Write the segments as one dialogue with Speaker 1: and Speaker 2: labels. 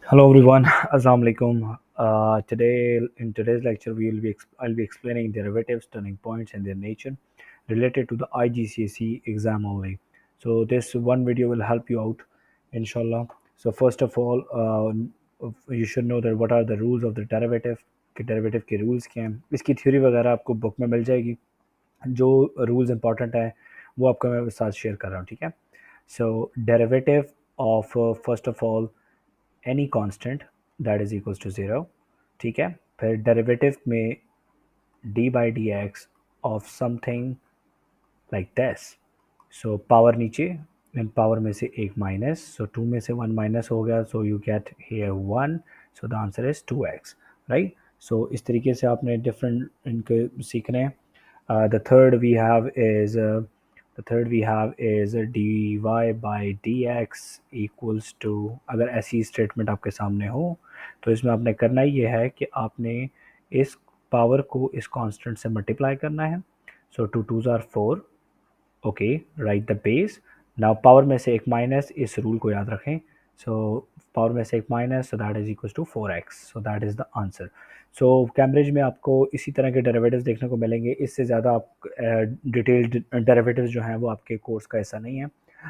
Speaker 1: Hello everyone, Assalamu alaikum. Today in today's lecture I'll be explaining derivatives, turning points, and their nature related to the IGCSE exam only. So this one video will help you out, inshallah. So first of all, you should know that what are the rules of the derivative. कि derivative के rules क्या हैं, इसकी theory वगैरह आपको book में मिल जाएगी. जो रूल्स इंपॉर्टेंट हैं वो आपका मैं साथ शेयर कर रहा हूँ, ठीक है. So derivative of first of all any constant that is equals to zero, ठीक है. फिर डेरिवेटिव में D by D X of something like this. So power नीचे, इन पावर में से एक माइनस, सो टू में से वन माइनस हो गया, so you get here one. So the answer is two x, right. सो इस तरीके से आपने डिफरेंट इनके सीखने हैं. The third we have is dy by D X equals to, अगर ऐसी स्टेटमेंट आपके सामने हो तो इसमें आपने करना ये है कि आपने इस पावर को इस कांस्टेंट से मल्टीप्लाई करना है. So two twos are four. Okay, right the base. Now power में से एक माइनस, इस रूल को याद रखें. सो पावर में से एक minus, so that is equal to four X. So that is the answer. So Cambridge में आपको इसी तरह के डेरिवेटिव्स देखने को मिलेंगे. इससे ज़्यादा आप डिटेल्ड डेरिवेटिव्स जो हैं वो आपके कोर्स का ऐसा नहीं है.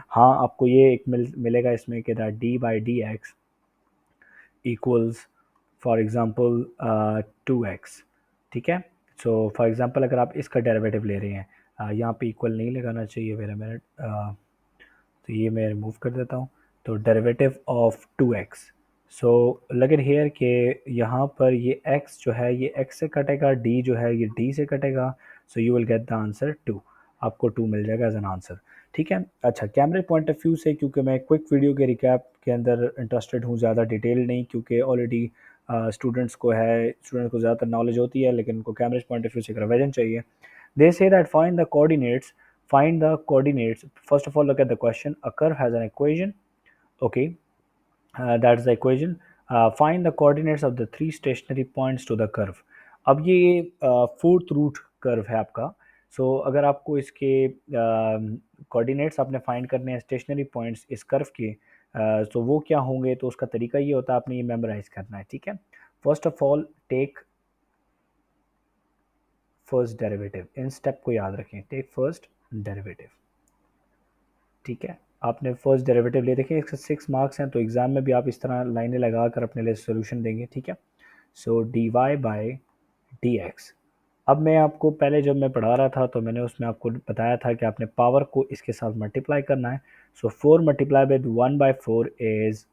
Speaker 1: हाँ, आपको ये एक मिलेगा इसमें कि that D by D X equals for example two X, ठीक है. सो फॉर एग्ज़ाम्पल अगर आप इसका डेरिवेटिव ले रहे हैं, यहाँ पे इक्वल नहीं लगाना चाहिए, मेरा मिनट, तो ये मैं रिमूव कर देता हूँ. तो डेरिवेटिव ऑफ टू एक्स. सो लेकिन हेयर के यहाँ पर ये x जो है ये x से कटेगा, d जो है ये d से कटेगा. So you will get the answer 2. आपको 2 मिल जाएगा एज एन आंसर, ठीक है. अच्छा, कैमरे पॉइंट ऑफ व्यू से, क्योंकि मैं क्विक वीडियो के रिकैप के अंदर इंटरेस्टेड हूँ, ज़्यादा डिटेल नहीं, क्योंकि ऑलरेडी स्टूडेंट्स को ज़्यादातर नॉलेज होती है, लेकिन उनको कैमरे पॉइंट ऑफ व्यू से एक रिवीजन चाहिए. They say that find the coordinates. First of all, look at the question. A curve has an equation. Okay, that's the equation. Find the coordinates of the three stationary points to the curve. अब ये fourth root curve है आपका. सो अगर आपको इसके coordinates आपने find करने हैं स्टेशनरी पॉइंट्स इस कर्व के, तो वो क्या होंगे, तो उसका तरीका ये होता है, आपने ये मेमोराइज करना है, ठीक है. First of all take first derivative. इन स्टेप को याद रखें, टेक फर्स्ट डेरिवेटिव, ठीक है. आपने फर्स्ट डेरिवेटिव ले, देखिए इसके 6 मार्क्स हैं, तो एग्ज़ाम में भी आप इस तरह लाइनें लगा कर अपने लिए सोल्यूशन देंगे, ठीक है. So D Y by D X. अब मैं आपको पहले जब मैं पढ़ा रहा था तो मैंने उसमें आपको बताया था कि आपने पावर को इसके साथ मल्टीप्लाई करना है. So 4 multiply by 1/4 is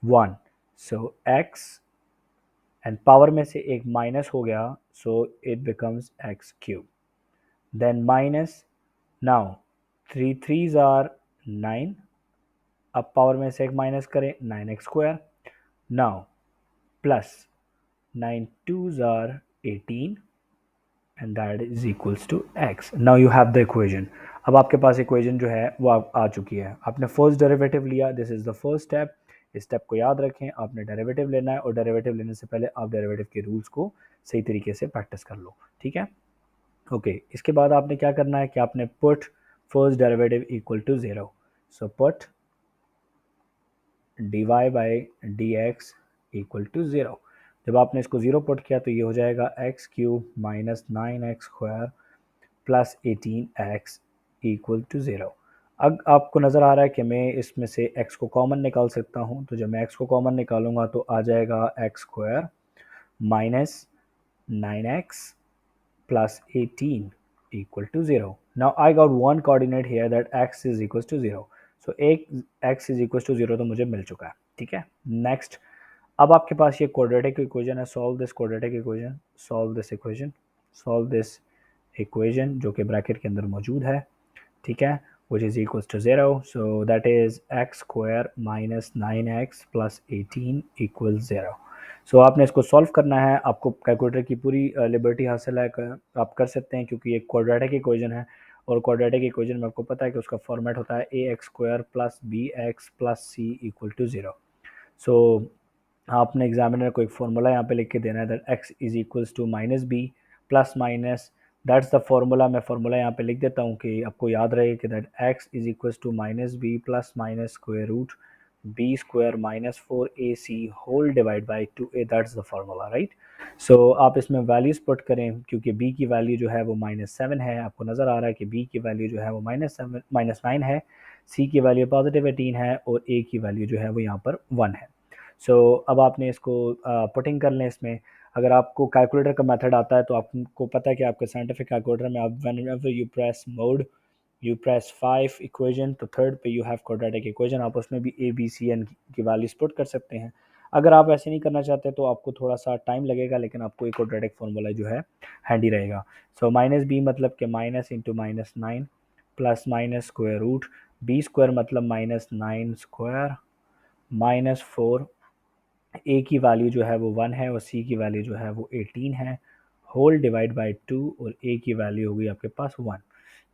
Speaker 1: 1. So X, and power में से एक माइनस हो गया, so it becomes X cube. Then minus, now three threes are 9. अब पावर में से एक माइनस करें, 9x². Now plus 9 2s are 18 and that is equals to x. Now you have the equation. अब आपके पास इक्वेशन जो है वो आ चुकी है. आपने फर्स्ट डेरिवेटिव लिया, this is the first step. इस स्टेप को याद रखें, आपने डेरिवेटिव लेना है, और डेरिवेटिव लेने से पहले आप डेरिवेटिव के रूल्स को सही तरीके से प्रैक्टिस कर लो, ठीक है. ओके, इसके बाद आपने क्या करना है कि आपने put first derivative equal to zero. So put dy by D X equal to zero. जब आपने इसको ज़ीरो पुट किया तो ये हो जाएगा X cube minus 9x² plus 18x equal to zero. अब आपको नज़र आ रहा है कि मैं इसमें से x को कॉमन निकाल सकता हूँ, तो जब मैं x को कॉमन निकालूंगा तो आ जाएगा x² minus 9x plus 18 equal to 0. Now I got one coordinate here that x is equals to 0. So एक x is equals to 0 तो मुझे मिल चुका है, ठीक है. नेक्स्ट, अब आपके पास ये क्वाड्रेटिक इक्वेशन है. Solve this quadratic equation, solve this equation, solve this equation जो कि ब्रैकेट के अंदर मौजूद है, ठीक है, which is equals to 0. So that is x² minus 9x plus 18 equals 0. So आपने इसको सॉल्व करना है. आपको कैलकुलेटर की पूरी लिबर्टी हासिल है, आप कर सकते हैं, क्योंकि ये क्वाड्रेटिक इक्वेशन है, और क्वाड्रेटिक इक्वेशन में आपको पता है कि उसका फॉर्मेट होता है ax² plus bx plus c equal to 0. So आपने एग्जामिनर को एक फार्मूला यहाँ पे लिख के देना है, that x is equals to minus B plus minus, that's the formula. मैं फार्मूला यहाँ पे लिख देता हूँ कि आपको याद रहे कि that x is equals to minus B plus minus square root B square minus 4ac whole divide by 2a, that's the formula, right. So आप इसमें वैल्यूज पुट करें, क्योंकि b की वैल्यू जो है वो -7 है, आपको नज़र आ रहा है कि b की वैल्यू जो है वो -9 है, c की वैल्यू +18 है और a की वैल्यू जो है वो यहाँ पर 1 है। सो अब आपने इसको पुटिंग कर लें इसमें। अगर आपको कैलकुलेटर का मेथड आता है तो आपको पता है कि आपके साइंटिफिक कैलकुलेटर में आप whenever you press mode you press 5 equation, तो थर्ड पे यू हैव क्वाड्रेटिक इक्वेशन, आप उसमें भी ए बी सी एन की वैल्यूज पुट कर सकते हैं। अगर आप ऐसे नहीं करना चाहते तो आपको थोड़ा सा टाइम लगेगा, लेकिन आपको एक क्वाड्रेटिक फार्मूला जो है हैंडी रहेगा। सो माइनस बी मतलब कि minus into -9 plus minus square root B square मतलब -9 स्क्वायर माइनस 4, ए की वैल्यू जो है वो 1 है और सी की वैल्यू जो है वो 18 है, होल डिवाइड बाई 2 और ए की वैल्यू होगी आपके पास 1।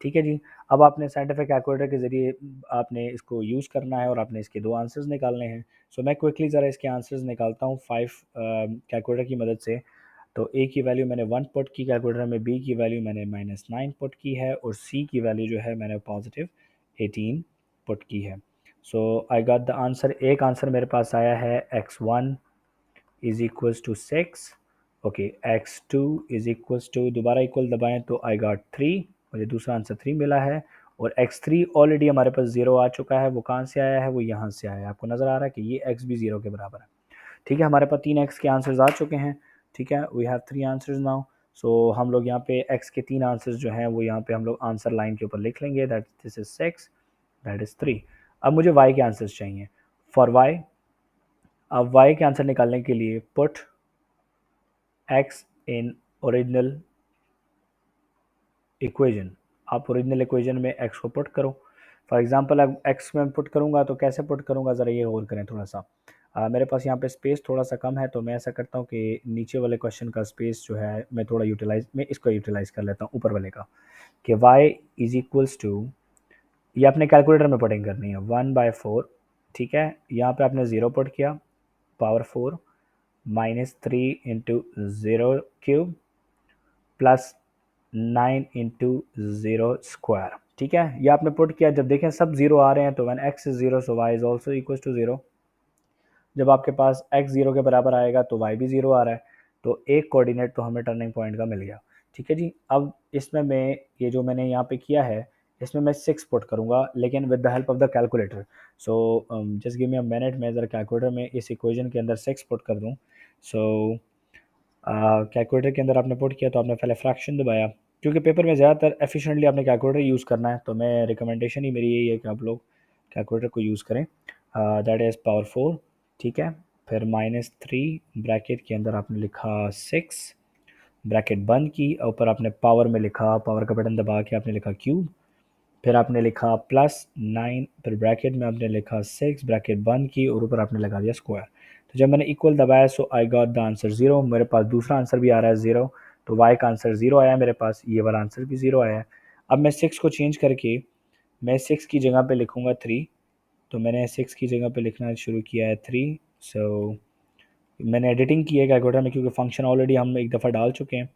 Speaker 1: ठीक है जी। अब आपने साइंटिफिक कैलकुलेटर के ज़रिए आपने इसको यूज़ करना है और आपने इसके दो आंसर्स निकालने हैं। सो मैं क्विकली ज़रा इसके आंसर्स निकालता हूँ 5 कैलकुलेटर की मदद से। तो ए की वैल्यू मैंने 1 पुट की कैलकुलेटर में, बी की वैल्यू मैंने -9 पुट की है और सी की वैल्यू जो है मैंने +18 पुट की है। So I got the answer. एक आंसर मेरे पास आया है x1 is equals to 6, okay, x2 is equals to, दोबारा इक्वल दबाएं तो आई गॉट 3, मुझे दूसरा आंसर 3 मिला है। और x3 ऑलरेडी हमारे पास 0 आ चुका है, वो कहाँ से आया है, वो यहाँ से आया है, आपको नज़र आ रहा है कि ये x भी 0 के बराबर है। ठीक है, हमारे पास 3x के आंसर्स आ चुके हैं। ठीक है, वी हैव 3 आंसर्स नाउ। सो हम लोग यहाँ पे x के 3 आंसर्स जो हैं वो यहाँ पे हम लोग आंसर लाइन के ऊपर लिख लेंगे, that this is 6, that is 3। अब मुझे y के आंसर्स चाहिए। फॉर y, अब y के आंसर निकालने के लिए put x in original equation, आप ओरिजिनल इक्वेशन में x को पुट करो। फॉर एग्जांपल अब x में पुट करूँगा तो कैसे पुट करूँगा, ज़रा ये गौर करें थोड़ा सा। मेरे पास यहाँ पे स्पेस थोड़ा सा कम है, तो मैं ऐसा करता हूँ कि नीचे वाले क्वेश्चन का स्पेस जो है मैं थोड़ा मैं इसको यूटिलाइज़ कर लेता हूँ ऊपर वाले का, कि y इज इक्वल्स टू, ये आपने कैलकुलेटर में पुटिंग करनी है, 1/4। ठीक है, यहाँ पे आपने 0 पुट किया, power 4 -3 into 0³ plus 9 into 0 square. ठीक है, ये आपने पुट किया। जब देखें सब 0 आ रहे हैं तो when x is 0 so y is also equal to 0। जब आपके पास x 0 के बराबर आएगा तो y भी 0 आ रहा है, तो एक कोऑर्डिनेट तो हमें टर्निंग पॉइंट का मिल गया। ठीक है जी। अब इसमें मैं ये जो मैंने यहाँ पे किया है इसमें मैं 6 पुट करूँगा, लेकिन with the help of the calculator. So just give me a minute, मैं ज़रा कैलकुलेटर में इस इक्वेशन के अंदर 6 पुट कर दूँ। सो कैलकुलेटर के अंदर आपने पुट किया तो आपने पहले फ्रैक्शन दबाया, क्योंकि पेपर में ज़्यादातर एफिशिएंटली आपने कैलकुलेटर यूज़ करना है, तो मैं रिकमेंडेशन ही मेरी यही है कि आप लोग कैलकुलेटर को यूज़ करें। That is power 4। ठीक है, फिर -3 ब्रैकेट के अंदर आपने लिखा 6, ब्रैकेट बंद की, ऊपर आपने पावर में लिखा, पावर का बटन दबा के आपने लिखा क्यूब, फिर आपने लिखा +9, फिर ब्रैकेट में आपने लिखा 6, ब्रैकेट बंद की और ऊपर आपने लगा दिया स्क्वायर। तो जब मैंने इक्वल दबाया सो आई गॉट द आंसर 0। मेरे पास दूसरा आंसर भी आ रहा है 0, तो y का आंसर 0 आया मेरे पास, ये वाला आंसर भी 0 आया है। अब मैं 6 को चेंज करके मैं 6 की जगह पे लिखूँगा 3, तो मैंने 6 की जगह पे लिखना शुरू किया है 3। सो मैंने एडिटिंग की है कैलकुलेटर में, क्योंकि फंक्शन ऑलरेडी हम एक दफ़ा डाल चुके हैं।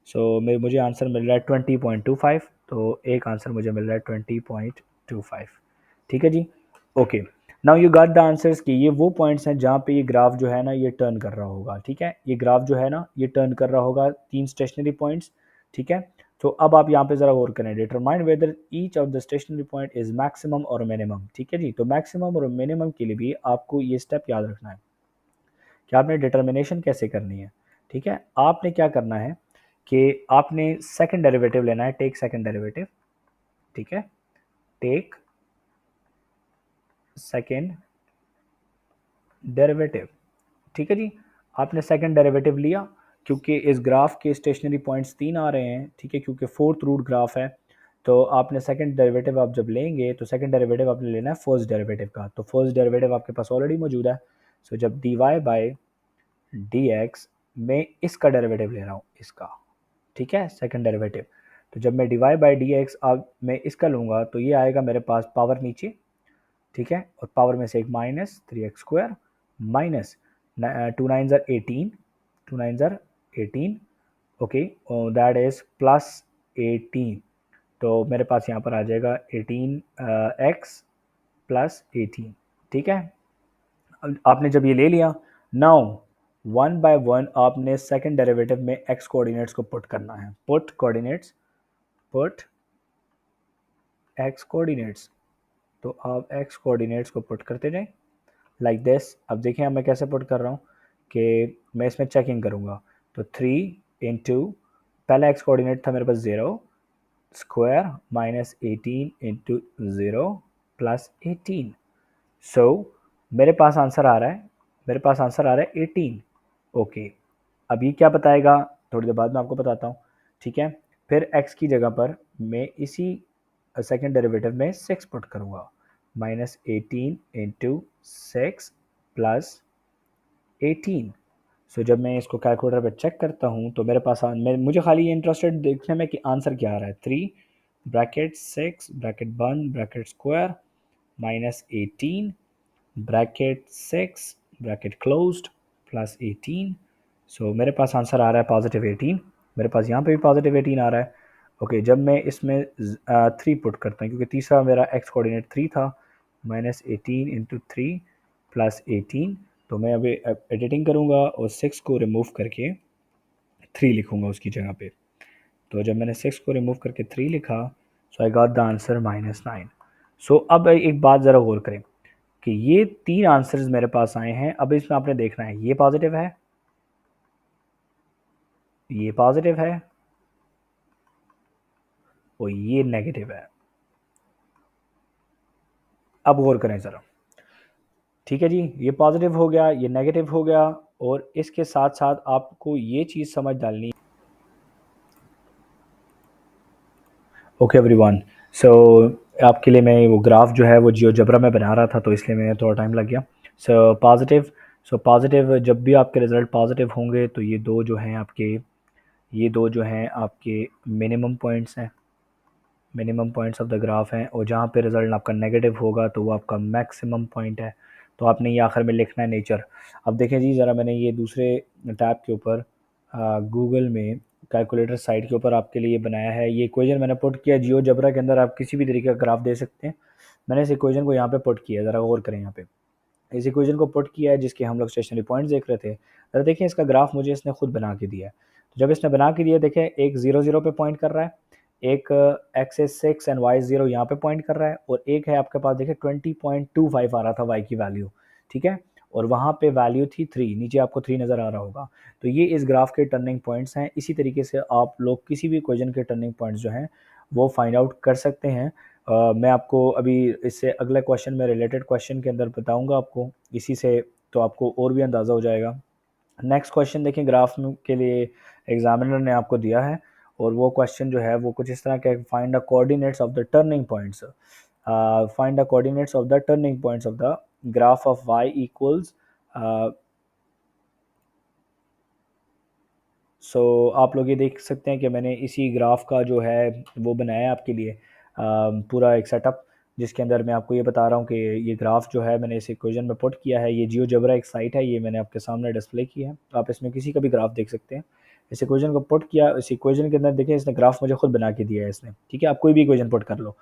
Speaker 1: सो मुझे आंसर मिल रहा है 20.25, तो एक आंसर मुझे मिल रहा है 20.25। ठीक है जी, okay. Now you got the answers कि ये वो पॉइंट्स हैं जहाँ पे ये ग्राफ जो है ना ये टर्न कर रहा होगा। ठीक है, ये ग्राफ जो है ना ये टर्न कर रहा होगा, 3 स्टेशनरी पॉइंट्स। ठीक है, तो अब आप यहाँ पे ज़रा गौर करें, determine whether each of the stationary point is maximum और मिनिमम। ठीक है जी, तो मैक्सिमम और मिनिमम के लिए भी आपको ये स्टेप याद रखना है कि आपने डिटर्मिनेशन कैसे करनी है। ठीक है, आपने क्या करना है कि आपने सेकंड डेरिवेटिव लेना है, टेक सेकंड डेरिवेटिव। ठीक है, टेक सेकंड डेरिवेटिव। ठीक है जी, आपने सेकंड डेरिवेटिव लिया, क्योंकि इस ग्राफ के स्टेशनरी पॉइंट्स 3 आ रहे हैं। ठीक है, क्योंकि फोर्थ रूट ग्राफ है, तो आपने सेकंड डेरिवेटिव आप जब लेंगे तो सेकंड डेरिवेटिव आपने लेना है फर्स्ट डेरिवेटिव का, तो फर्स्ट डेरिवेटिव आपके पास ऑलरेडी मौजूद है। सो जब dy बाई dx, मैं इसका डेरिवेटिव ले रहा हूँ, इसका। ठीक है, सेकंड डेरिवेटिव, तो जब मैं डिवाइड बाई डी एक्स अब मैं इसका लूँगा तो ये आएगा मेरे पास पावर नीचे। ठीक है, और पावर में से एक -3x² माइनस 2 9 ज़र 18, 2 9 ज़र 18, ओके, दैट इज़ +18। तो मेरे पास यहाँ पर आ जाएगा 18x + 18। ठीक है, आपने जब ये ले लिया, नाउ वन बाय वन आपने सेकंड डेरिवेटिव में एक्स कोऑर्डिनेट्स को पुट करना है। Put coordinates, put x coordinates, तो आप एक्स कोऑर्डिनेट्स को पुट करते जाएं लाइक दिस। अब देखिए अब मैं कैसे पुट कर रहा हूँ कि मैं इसमें चेकिंग करूँगा। तो 3 पहला एक्स कोऑर्डिनेट था मेरे पास 0 स्क्वायर माइनस 18 × 0 प्लस 18। सो मेरे पास आंसर आ रहा है, मेरे पास आंसर आ रहा है 18। ओके, अब ये क्या बताएगा थोड़ी देर बाद मैं आपको बताता हूँ, ठीक है। फिर x की जगह पर मैं इसी सेकेंड डेरिवेटिव में 6 पुट करूँगा, -18 × 6 प्लस 18। सो जब मैं इसको कैलकुलेटर पर चेक करता हूँ तो मेरे पास मुझे खाली ये इंटरेस्टेड देखने में कि आंसर क्या आ रहा है। 3 ब्रैकेट 6 ब्रैकेट बंद bracket square -18 bracket 6 bracket closed plus 18। सो मेरे पास आंसर आ रहा है पॉजिटिव 18। मेरे पास यहाँ पे भी पॉजिटिव 18 आ रहा है। ओके, जब मैं इसमें 3 पुट करता हूँ क्योंकि तीसरा मेरा एक्स कोऑर्डिनेट 3 था, -18 × 3 प्लस 18। तो मैं अभी एडिटिंग करूँगा और 6 को रिमूव करके 3 लिखूँगा उसकी जगह पे। तो जब मैंने 6 को रिमूव करके 3 लिखा, सो आई गॉट द आंसर -9। सो अब एक बात ज़रा गौर करें कि ये 3 आंसर्स मेरे पास आए हैं। अब इसमें आपने देखना है ये पॉजिटिव है, ये पॉजिटिव है और ये नेगेटिव है। अब गौर करें ज़रा, ठीक है जी, ये पॉजिटिव हो गया, ये नेगेटिव हो गया, और इसके साथ साथ आपको ये चीज़ समझ डालनी। ओके एवरीवन, सो आपके लिए मैं वो ग्राफ जो है वो जियोजेब्रा में बना रहा था तो इसलिए मैं थोड़ा टाइम लग गया। सो पॉजिटिव जब भी आपके रिज़ल्ट पॉजिटिव होंगे तो ये दो जो हैं आपके मिनिमम पॉइंट्स हैं, minimum points of the graph हैं, और जहाँ पे रिज़ल्ट आपका नेगेटिव होगा तो वो आपका मैक्सिमम पॉइंट है। तो आपने ये आखिर में लिखना है नेचर। अब देखें जी ज़रा, मैंने ये दूसरे टैब के ऊपर गूगल में कैलकुलेटर साइट के ऊपर आपके लिए बनाया है। ये इक्वेशन मैंने पुट किया जियोजेब्रा के अंदर, आप किसी भी तरीके का ग्राफ दे सकते हैं। मैंने इस इक्वेशन को यहाँ पे पुट किया, ज़रा गौर करें यहाँ पे इस इक्वेशन को पुट किया है जिसके हम लोग स्टेशनरी पॉइंट्स देख रहे थे। ज़रा देखिए इसका ग्राफ मुझे इसने खुद बना के दिया है। तो जब इसने बना के दिया, देखें एक 0 0 पे पॉइंट कर रहा है, एक एक्स इज 6 एंड वाई 0 यहाँ पे पॉइंट कर रहा है, और एक है आपके पास देखिए 20.25 आ रहा था वाई की वैल्यू, ठीक है, और वहाँ पे वैल्यू थी 3, नीचे आपको 3 नज़र आ रहा होगा। तो ये इस ग्राफ के टर्निंग पॉइंट्स हैं। इसी तरीके से आप लोग किसी भी इक्वेशन के टर्निंग पॉइंट्स जो हैं वो फाइंड आउट कर सकते हैं। मैं आपको अभी इससे अगले क्वेश्चन में रिलेटेड क्वेश्चन के अंदर बताऊंगा आपको इसी से, तो आपको और भी अंदाज़ा हो जाएगा। नेक्स्ट क्वेश्चन देखें, ग्राफ के लिए एग्जामिनर ने आपको दिया है, और वो क्वेश्चन जो है वो कुछ इस तरह का, find the coordinates of the turning points, find the coordinates of the turning points of the graph of Y equals. So आप लोग ये देख सकते हैं कि मैंने इसी ग्राफ का जो है वो बनाया है आपके लिए पूरा एक सेटअप, जिसके अंदर मैं आपको ये बता रहा हूँ कि ये ग्राफ जो है मैंने इस इक्वेशन में पुट किया है। ये जियोजेब्रा एक साइट है, ये मैंने आपके सामने डिस्प्ले किया है, तो आप इसमें किसी का भी ग्राफ देख सकते हैं। इस इक्वेशन को पुट किया, इस इक्वेशन के अंदर देखें इसने ग्राफ मुझे खुद बना के दिया है इसने, ठीक है। आप कोई भी इक्वेशन पुट कर लो।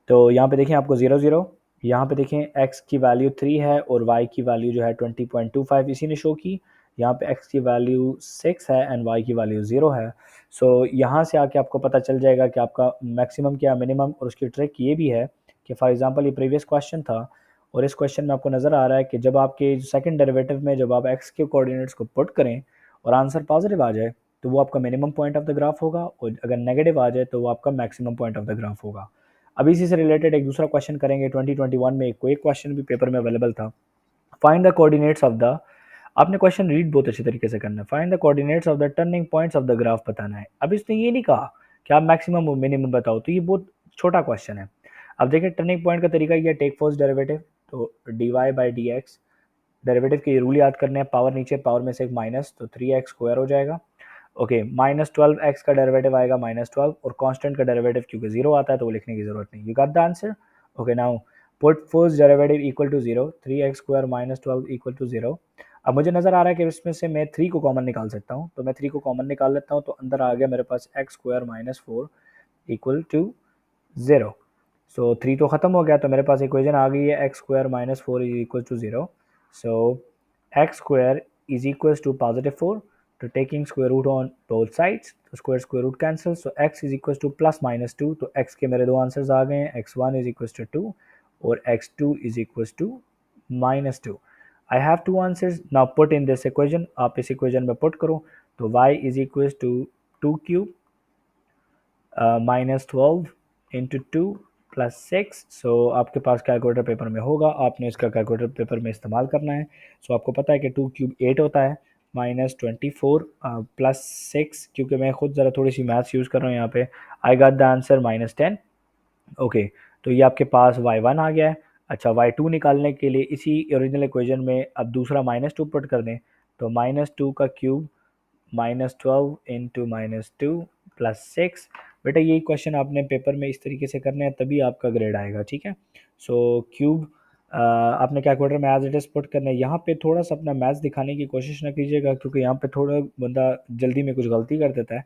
Speaker 1: तो यहाँ पे देखें आपको 0 0, यहाँ पे देखें x की वैल्यू 3 है और y की वैल्यू जो है 20.25 इसी ने शो की। यहाँ पे x की वैल्यू 6 है एंड y की वैल्यू 0 है। सो यहाँ से आके आपको पता चल जाएगा कि आपका मैक्सिमम क्या मिनिमम, और उसकी ट्रिक ये भी है कि फॉर एग्जांपल ये प्रीवियस क्वेश्चन था, और इस क्वेश्चन में आपको नज़र आ रहा है कि जब आपके सेकंड डेरिवेटिव में जब आप x के कोऑर्डिनेट्स को पुट करें और आंसर पॉजिटिव आ जाए तो वो आपका minimum point of the graph होगा, और अगर नेगेटिव आ जाए तो वो आपका maximum point of the graph होगा। अभी इसी से रिलेटेड एक दूसरा क्वेश्चन करेंगे। 2021 में कोई क्वेश्चन भी पेपर में अवेलेबल था, find the coordinates of the, आपने क्वेश्चन रीड बहुत अच्छे तरीके से करना है, find the coordinates of the turning points of the graph बताना है। अब इसने ये नहीं कहा कि आप मैक्सिमम और मिनिमम बताओ, तो ये बहुत छोटा क्वेश्चन है। अब देखिए टर्निंग पॉइंट का तरीका ये, टेक फर्स्ट डेरिवेटिव, तो dy/dx, डेरिवेटिव के रूल याद करने हैं, पावर नीचे, पावर में से एक माइनस, तो 3x स्क्वायर हो जाएगा। ओके, -12x का डेरिवेटिव आएगा -12, और कांस्टेंट का डेरिवेटिव क्योंकि 0 आता है तो वो लिखने की जरूरत नहीं। You got the answer. Okay, now put first derivative equal to 0, 3x square -12 equal to 0। अब मुझे नज़र आ रहा है कि इसमें से मैं 3 को कॉमन निकाल सकता हूँ, तो मैं 3 को कॉमन निकाल लेता हूँ, तो अंदर आ गया मेरे पास x स्क्वायर -4 इक्वल टू 0। सो 3 तो ख़त्म हो गया, तो मेरे पास इक्वेशन आ गई है x square -4 equal to 0। So x square is equals to positive 4, तो taking square root on both sides, तो square root cancel, so x is equals to plus minus 2, तो x के मेरे दो आंसर्स आ गए हैं, x1 is equals to 2 और x2 is equals to minus 2. I have two answers. Now put in this equation, आप इस equation में put करो, तो y is equals to 2 cube minus 12 into two plus 6. सो आपके पास कैलकुलेटर पेपर में होगा, आपने इसका कैलकुलेटर पेपर में इस्तेमाल करना है. सो आपको पता है कि 2 क्यूब 8 होता है, माइनस 24 प्लस 6, क्योंकि मैं खुद ज़रा थोड़ी सी मैथ्स यूज़ कर रहा हूँ यहाँ पे. आई got the answer minus 10. Okay, तो ये आपके पास y1 आ गया है. अच्छा, y2 निकालने के लिए इसी ओरिजिनल इक्वेशन में अब दूसरा माइनस 2 पुट कर दें, तो माइनस 2 का cube minus 12 into minus 2 plus 6. बेटा ये क्वेश्चन आपने पेपर में इस तरीके से करने हैं, तभी आपका ग्रेड आएगा, ठीक है. सो क्यूब आपने कैलकुलेटर में एज इट इज पुट करना है. यहाँ पे थोड़ा सा अपना मैथ्स दिखाने की कोशिश ना कीजिएगा, क्योंकि यहाँ पे थोड़ा बंदा जल्दी में कुछ गलती कर देता है.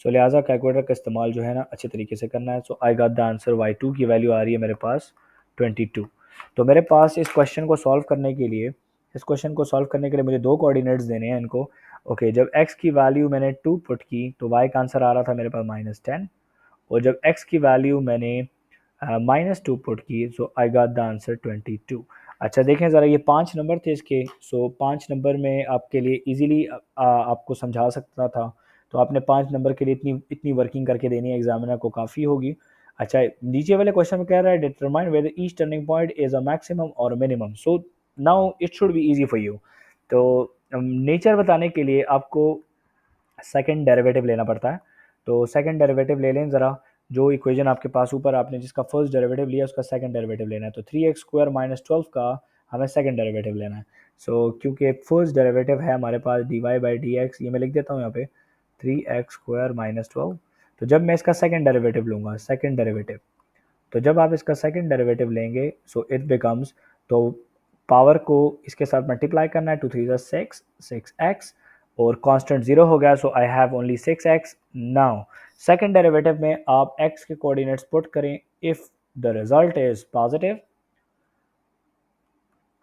Speaker 1: सो लिहाजा कैलकुलेटर का इस्तेमाल जो है ना अच्छे तरीके से करना है. So I got the answer y2 की वैल्यू आ रही है मेरे पास 22. तो मेरे पास इस क्वेश्चन को सॉल्व करने के लिए मुझे दो कोऑर्डिनेट्स देने हैं इनको. ओके, जब x की वैल्यू मैंने 2 पुट की तो y का आंसर आ रहा था मेरे पास माइनस 10, और जब x की वैल्यू मैंने माइनस 2 पुट की सो आई गॉट द आंसर 22. अच्छा देखें ज़रा, ये 5 नंबर थे इसके. सो 5 नंबर में आपके लिए इजीली आपको समझा सकता था, तो आपने 5 नंबर के लिए इतनी इतनी वर्किंग करके देनी है, एग्जामिनर को काफ़ी होगी. अच्छा, नीचे वाले क्वेश्चन में कह रहा है determine whether each turning point is a maximum और minimum. So now it should be easy for you. तो नेचर बताने के लिए आपको सेकंड डेरिवेटिव लेना पड़ता है. तो सेकंड डेरिवेटिव ले लें ज़रा. जो इक्वेशन आपके पास ऊपर आपने जिसका फर्स्ट डेरिवेटिव लिया उसका सेकंड डेरिवेटिव लेना है. तो 3x स्क्वायर माइनस 12 का हमें सेकंड डेरिवेटिव लेना है. सो क्योंकि फर्स्ट डेरिवेटिव है हमारे पास dy बाई डी एक्स, ये मैं लिख देता हूँ यहाँ पे 3x स्क्वायर माइनस 12. तो जब मैं इसका सेकंड डेरिवेटिव लूँगा, सेकंड डेरिवेटिव, तो जब आप इसका सेकंड डेरिवेटिव लेंगे सो इट बिकम्स, तो पावर को इसके साथ मल्टीप्लाई करना है, 2 3 ज़ा 6x, और कांस्टेंट 0 हो गया, so I have only 6x. Now second derivative में आप x के कोऑर्डिनेट्स पुट करें. If the result is positive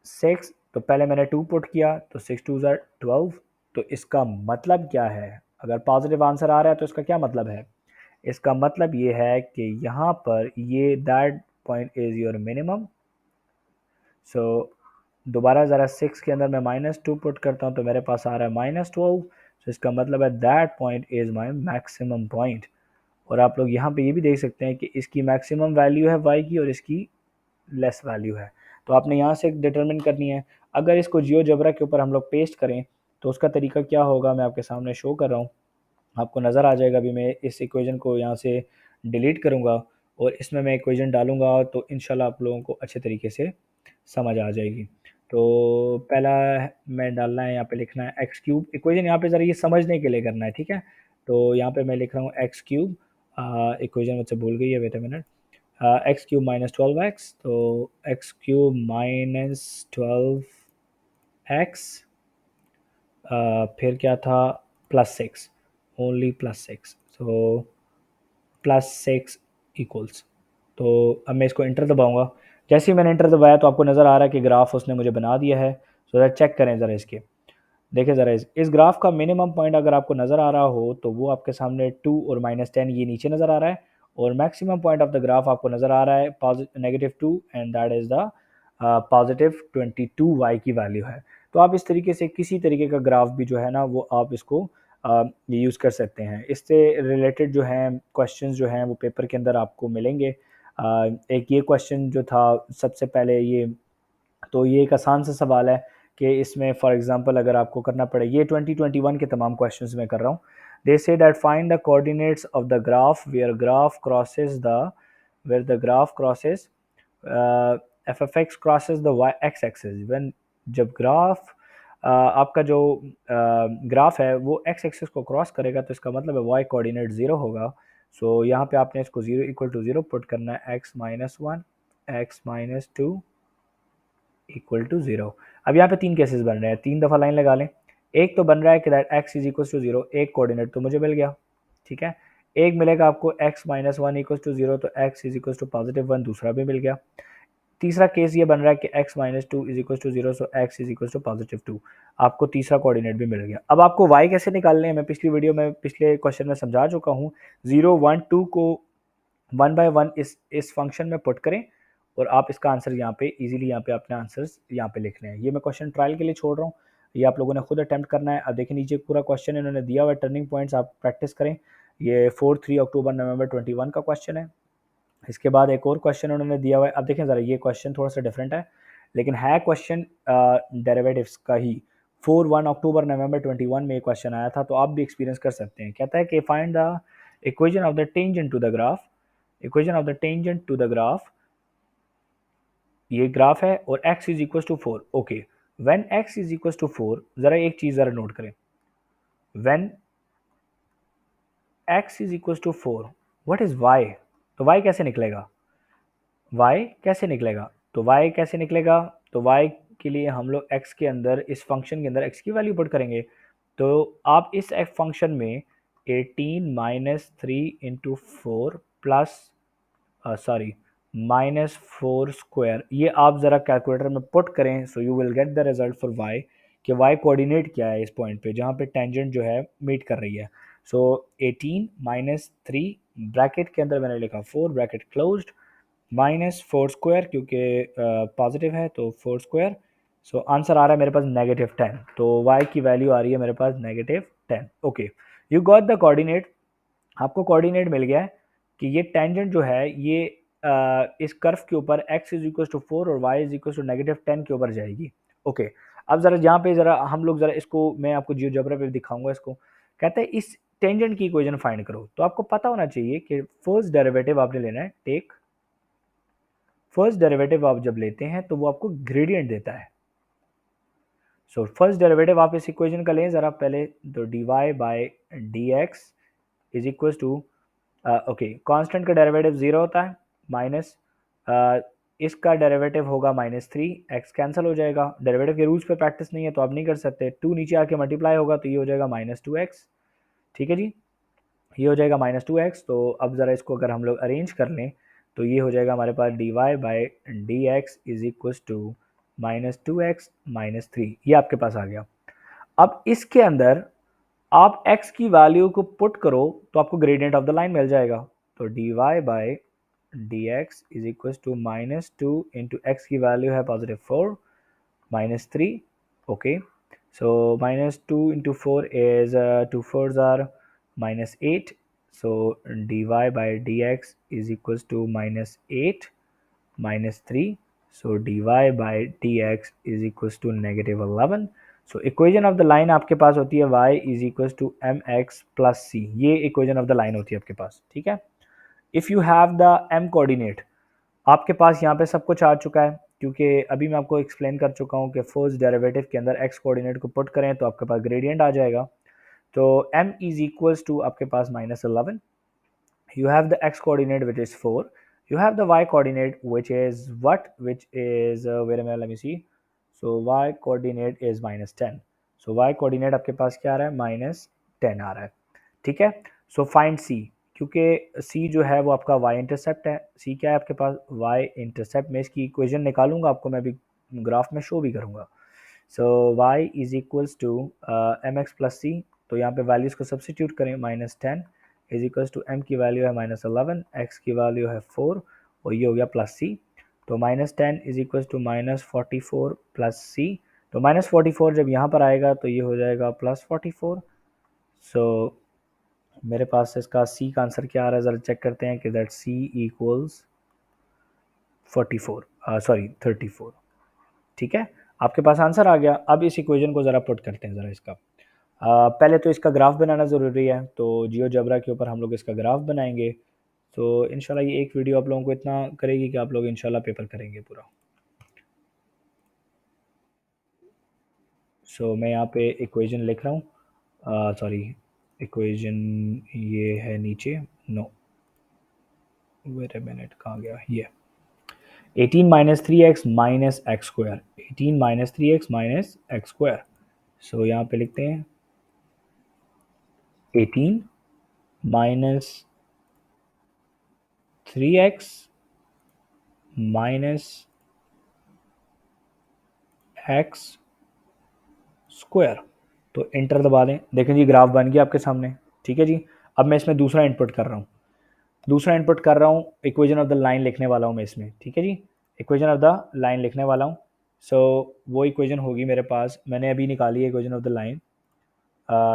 Speaker 1: 6, तो पहले मैंने 2 पुट किया तो 6 2 ज़ा 12. तो इसका मतलब क्या है, अगर पॉजिटिव आंसर आ रहा है तो इसका क्या मतलब है? इसका मतलब ये है कि यहाँ पर ये that point is your minimum. So दोबारा ज़रा 6 के अंदर मैं माइनस 2 पुट करता हूँ तो मेरे पास आ रहा है माइनस 12. सो इसका मतलब है that point is my maximum point. और आप लोग यहाँ पे ये भी देख सकते हैं कि इसकी मैक्सिमम वैल्यू है y की और इसकी लेस वैल्यू है. तो आपने यहाँ से डिटरमिन करनी है. अगर इसको जियोजेब्रा के ऊपर हम लोग पेस्ट करें तो उसका तरीका क्या होगा मैं आपके सामने शो कर रहा हूँ, आपको नज़र आ जाएगा. अभी मैं इस इक्वेशन को यहाँ से डिलीट करूँगा और इसमें मैं इक्वेशन डालूँगा, तो इंशाल्लाह आप लोगों को अच्छे तरीके से समझ आ जाएगी. तो पहला मैं डालना है, यहाँ पे लिखना है एक्स क्यूब. इक्वेशन यहाँ पे ज़रा ये समझने के लिए करना है, ठीक है. तो यहाँ पे मैं लिख रहा हूँ एक्स क्यूब, इक्वेशन मुझसे भूल गई है, wait a minute. X cube minus 12x, तो एक्स क्यूब माइनस 12x, फिर क्या था, plus 6, only plus 6. So plus 6 equals, तो अब मैं इसको इंटर दबाऊंगा. जैसे ही मैंने इंटर दबाया तो आपको नज़र आ रहा है कि ग्राफ उसने मुझे बना दिया है. सो दैट चेक करें ज़रा इसके. देखिए ज़रा इस ग्राफ का मिनिमम पॉइंट अगर आपको नज़र आ रहा हो तो वो आपके सामने 2 और माइनस 10 ये नीचे नज़र आ रहा है, और maximum point of the graph आपको नज़र आ रहा है negative 2, and that is the positive 22y की वैल्यू है. तो आप इस तरीके से किसी तरीके का ग्राफ भी जो है ना वो आप इसको यूज़ कर सकते हैं. इससे रिलेटेड जो हैं क्वेश्चंस जो हैं वो पेपर के अंदर आपको मिलेंगे. एक ये क्वेश्चन जो था सबसे पहले ये, तो ये एक आसान सा सवाल है कि इसमें फॉर एग्जांपल अगर आपको करना पड़े, ये 2021 के तमाम क्वेश्चंस मैं कर रहा हूँ. They say that find the coordinates of the graph where the graph crosses f f x crosses the y x axis. When जब ग्राफ आपका जो ग्राफ है वो एक्स एक्सिस को क्रॉस करेगा तो इसका मतलब है वाई कोऑर्डिनेट 0 होगा. सो यहाँ पे आपने इसको 0 इक्वल टू 0 पुट करना है, X minus 1 X minus 2 equal to 0. अब यहाँ पे 3 केसेस बन रहे हैं, 3 दफ़ा लाइन लगा लें. एक तो बन रहा है कि that X is equal to 0, एक कोऑर्डिनेट तो मुझे मिल गया, ठीक है. एक मिलेगा आपको एक्स माइनस 1 इक्वल टू 0, तो X is equal to positive 1, दूसरा भी मिल गया. तीसरा केस ये बन रहा है कि x minus two is equal to zero, so x is equal to +2। आपको तीसरा कोऑर्डिनेट भी मिल गया। अब आपको y कैसे निकालने हैं, मैं पिछली वीडियो में पिछले क्वेश्चन में समझा चुका हूँ। 0 1 2 को 1 बाय 1 इस फंक्शन में पुट करें और आप इसका आंसर यहाँ पे इजीली यहाँ पे अपने आंसर्स यहाँ पे लिख लें। ये मैं क्वेश्चन ट्रायल के लिए छोड़ रहा हूँ, ये आप लोगों ने खुद अटेम्प्ट करना है। अब देखिए नीचे पूरा क्वेश्चन इन्होंने दिया हुआ है, टर्निंग पॉइंट्स आप प्रैक्टिस करें। ये 4 3 अक्टूबर नवंबर 21 का क्वेश्चन है। इसके बाद एक और क्वेश्चन उन्होंने दिया हुआ है। अब देखें ज़रा, ये क्वेश्चन थोड़ा सा डिफरेंट है लेकिन है क्वेश्चन डेरिवेटिव्स का ही। 4 1 अक्टूबर नवंबर 21 में ये क्वेश्चन आया था, तो आप भी एक्सपीरियंस कर सकते हैं। कहता है कि find the equation of the tangent to the graph, equation of the tangent to the graph, ये ग्राफ है और x is equal to 4। Okay, when x is equal to 4, जरा एक चीज जरा नोट करें, when x is equal to 4 what is y, तो y कैसे निकलेगा, y कैसे निकलेगा, तो y कैसे निकलेगा, तो y के लिए हम लोग x के अंदर, इस फंक्शन के अंदर x की वैल्यू पुट करेंगे। तो आप इस फंक्शन में 18 minus 3 into 4 plus sorry -4 square, ये आप ज़रा कैलकुलेटर में पुट करें, so you will get the result for y, कि y कोऑर्डिनेट क्या है इस पॉइंट पे जहाँ पे टेंजेंट जो है मीट कर रही है। सो 18 माइनस 3 ब्रैकेट के अंदर मैंने लिखा 4 ब्रैकेट क्लोज्ड, -4 स्क्वायर क्योंकि पॉजिटिव है तो 4 स्क्वायर। सो आंसर आ रहा है मेरे पास -10, तो y की वैल्यू आ रही है मेरे पास -10। Okay, you got the coordinate, आपको कोऑर्डिनेट मिल गया है कि ये टेंजेंट जो है ये इस कर्व के ऊपर x इज इक्वल टू 4 और y इज इक्वल टू -10 के ऊपर जाएगी। ओके, अब जरा यहाँ पे जरा हम लोग जरा इसको, मैं आपको जियोजेब्रा पे दिखाऊंगा इसको। कहते हैं इस टेंजेंट की इक्वेशन फाइंड करो, तो आपको पता होना चाहिए कि फर्स्ट डेरिवेटिव आपने लेना है। टेक फर्स्ट डेरिवेटिव, आप जब लेते हैं तो वो आपको ग्रेडियंट देता है। सो फर्स्ट डेरिवेटिव आप इस इक्वेशन का लें जरा पहले, तो dy by D X is equal to, okay, constant का डेरिवेटिव 0 होता है, माइनस इसका डेरिवेटिव होगा -3, x कैंसिल हो जाएगा। डेरिवेटिव के रूल्स पे प्रैक्टिस नहीं है तो आप नहीं कर सकते। 2 नीचे आके मल्टीप्लाई होगा तो ये हो जाएगा -2x। ठीक है जी, ये हो जाएगा -2x। तो अब ज़रा इसको अगर हम लोग अरेंज कर लें तो ये हो जाएगा हमारे पास dy by D X is equal to -2x -3, ये आपके पास आ गया। अब इसके अंदर आप x की वैल्यू को पुट करो तो आपको ग्रेडियंट ऑफ द लाइन मिल जाएगा। तो dy by D X is equal to -2 into X की वैल्यू है +4 -3। Okay, so -2 into 4 is 2 4s are -8, so dy by dx is equals to -8 -3, so dy by dx is equals to -11। So equation of the line आपके पास होती है y is equal to mx plus c, ये equation of the line होती है आपके पास। ठीक है, if you have the m coordinate, आपके पास यहाँ पे सब कुछ आ चुका है क्योंकि अभी मैं आपको एक्सप्लेन कर चुका हूँ कि फर्स्ट डेरिवेटिव के अंदर x कोऑर्डिनेट को पुट करें तो आपके पास ग्रेडियंट आ जाएगा। तो m इज इक्वल्स टू आपके पास -11, you have the x coordinate which is 4, you have the y coordinate which is what, which is wait a minute, let me see, so y coordinate is -10, so y coordinate आपके पास क्या आ रहा है, -10 आ रहा है। ठीक है, so find c, क्योंकि c जो है वो आपका y इंटरसेप्ट है। c क्या है आपके पास, y इंटरसेप्ट। मैं इसकी इक्वेशन निकालूंगा, आपको मैं अभी ग्राफ में शो भी करूंगा। So y is equals to mx plus c, तो यहाँ पे वैल्यूज़ को सब्सिट्यूट करें, -10 इज इक्वल्स टू m की वैल्यू है -11, x की वैल्यू है 4 और ये हो गया प्लस सी। तो -10 is equals to -44 plus c, तो -44 जब यहाँ पर आएगा तो ये हो जाएगा +44। सो मेरे पास इसका सी का आंसर क्या आ रहा है, ज़रा चेक करते हैं कि दैट सी इक्वल्स 44 सॉरी 34। ठीक है, आपके पास आंसर आ गया। अब इस इक्वेशन को ज़रा पुट करते हैं ज़रा इसका। पहले तो इसका ग्राफ बनाना ज़रूरी है, तो जियोजेब्रा के ऊपर हम लोग इसका ग्राफ बनाएंगे। तो इंशाल्लाह ये एक वीडियो आप लोगों को इतना करेगी कि आप लोग इंशाल्लाह पेपर करेंगे पूरा। सो मैं यहाँ पे इक्वेशन लिख रहा हूँ, सॉरी इक्वेशन ये है नीचे, नो वेट अ मिनट, कहाँ गया ये, 18 minus 3x minus x square, 18 minus 3x minus x square. So यहाँ पे लिखते हैं 18 minus 3x minus x square. तो इंटर दबा दें, देखें जी ग्राफ बन गया आपके सामने। ठीक है जी, अब मैं इसमें दूसरा इनपुट कर रहा हूँ, इक्वेशन ऑफ द लाइन लिखने वाला हूँ मैं इसमें। ठीक है जी, इक्वेशन ऑफ द लाइन लिखने वाला हूँ। सो वो इक्वेशन होगी मेरे पास, मैंने अभी निकाली है इक्वेशन ऑफ द लाइन।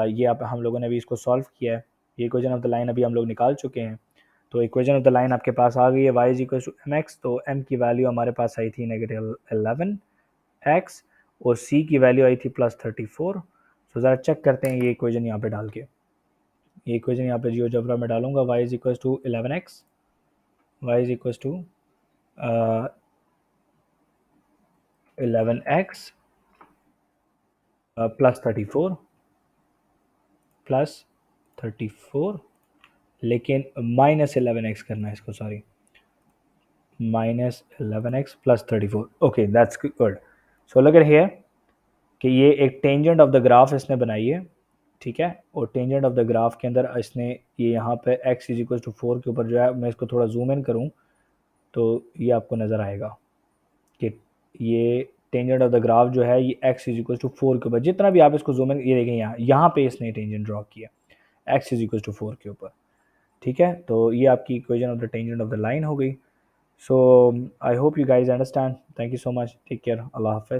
Speaker 1: ये आप हम लोगों ने अभी इसको सॉल्व किया है, ये इक्वेशन ऑफ द लाइन अभी हम लोग निकाल चुके हैं। तो इक्वेशन ऑफ द लाइन आपके पास आ गई है, y is equal to M X. तो m की वैल्यू हमारे पास आई थी -11x और c की वैल्यू आई थी +34। सो ज़रा चेक करते हैं ये इक्वेशन यहाँ पे डाल के। ये इक्वेशन यहाँ पे जियोजेब्रा में डालूंगा, y is equal to 11x, y is equal to 11x +34 लेकिन -11x करना है इसको, sorry -11x +34। Okay that's good. So look at here कि ये एक टेंजेंट ऑफ द ग्राफ इसने बनाई है। ठीक है, और टेंजेंट ऑफ द ग्राफ के अंदर इसने ये यहाँ पे x इज इक्वल टू 4 के ऊपर जो है, मैं इसको थोड़ा जूम इन करूँ तो ये आपको नज़र आएगा कि ये टेंजेंट ऑफ द ग्राफ जो है ये x इज इक्वल टू 4 के ऊपर, जितना भी आप इसको जूम इन, ये देखें यहाँ पे इसने टेंजेंट ड्रॉ किया x इज इक्वल टू 4 के ऊपर। ठीक है, तो ये आपकी equation of the tangent of the line हो गई। So I hope you guys understand. Thank you so much, take care, अल्लाह हाफ़िज़।